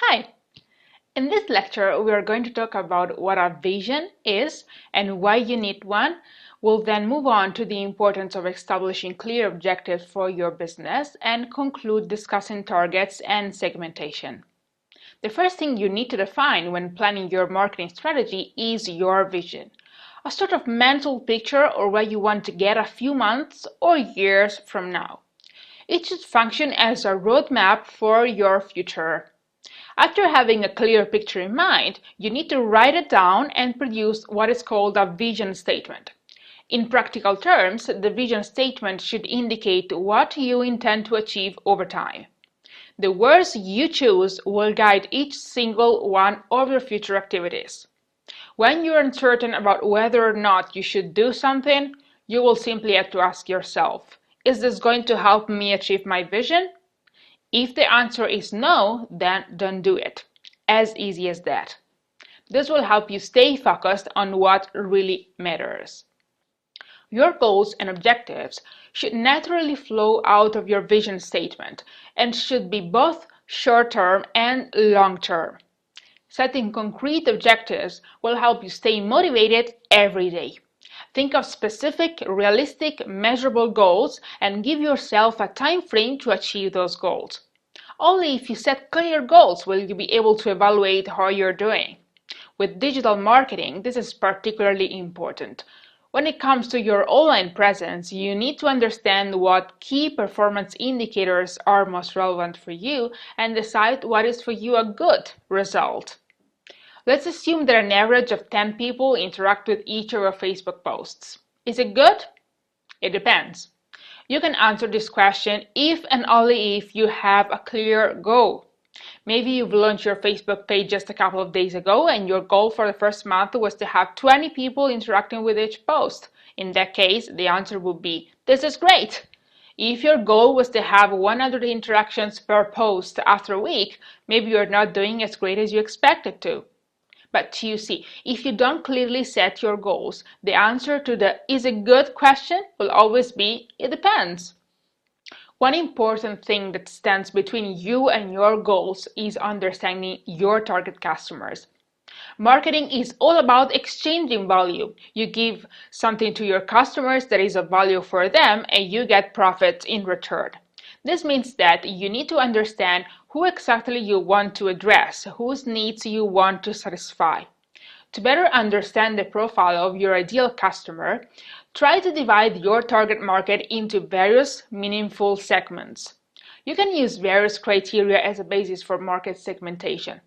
Hi! In this lecture, we are going to talk about what a vision is and why you need one. We'll then move on to the importance of establishing clear objectives for your business and conclude discussing targets and segmentation. The first thing you need to define when planning your marketing strategy is your vision, a sort of mental picture or where you want to get a few months or years from now. It should function as a roadmap for your future. After having a clear picture in mind, you need to write it down and produce what is called a vision statement. In practical terms, the vision statement should indicate what you intend to achieve over time. The words you choose will guide each single one of your future activities. When you're uncertain about whether or not you should do something, you will simply have to ask yourself, is this going to help me achieve my vision? If the answer is no, then don't do it. As easy as that. This will help you stay focused on what really matters. Your goals and objectives should naturally flow out of your vision statement and should be both short-term and long-term. Setting concrete objectives will help you stay motivated every day. Think of specific, realistic, measurable goals and give yourself a time frame to achieve those goals. Only if you set clear goals will you be able to evaluate how you're doing. With digital marketing, this is particularly important. When it comes to your online presence, you need to understand what key performance indicators are most relevant for you and decide what is for you a good result. Let's assume that an average of 10 people interact with each of your Facebook posts. Is it good? It depends. You can answer this question if and only if you have a clear goal. Maybe you've launched your Facebook page just a couple of days ago and your goal for the first month was to have 20 people interacting with each post. In that case, the answer would be, this is great. If your goal was to have 100 interactions per post after a week, maybe you're not doing as great as you expected to. But you see, if you don't clearly set your goals, the answer to the is it good question will always be it depends. One important thing that stands between you and your goals is understanding your target customers. Marketing is all about exchanging value. You give something to your customers that is of value for them and you get profits in return. This means that you need to understand who exactly you want to address, whose needs you want to satisfy. To better understand the profile of your ideal customer, try to divide your target market into various meaningful segments. You can use various criteria as a basis for market segmentation.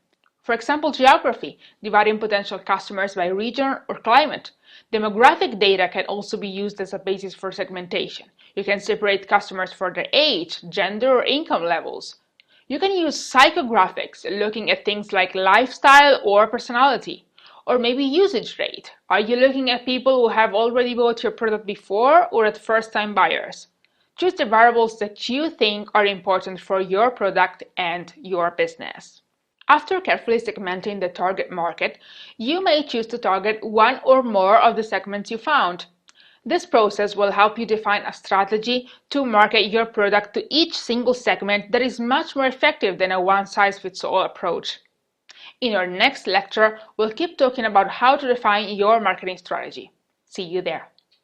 For example, geography, dividing potential customers by region or climate. Demographic data can also be used as a basis for segmentation. You can separate customers for their age, gender, or income levels. You can use psychographics, looking at things like lifestyle or personality. Or maybe usage rate. Are you looking at people who have already bought your product before or at first-time buyers? Choose the variables that you think are important for your product and your business. After carefully segmenting the target market, you may choose to target one or more of the segments you found. This process will help you define a strategy to market your product to each single segment that is much more effective than a one-size-fits-all approach. In our next lecture, we'll keep talking about how to define your marketing strategy. See you there.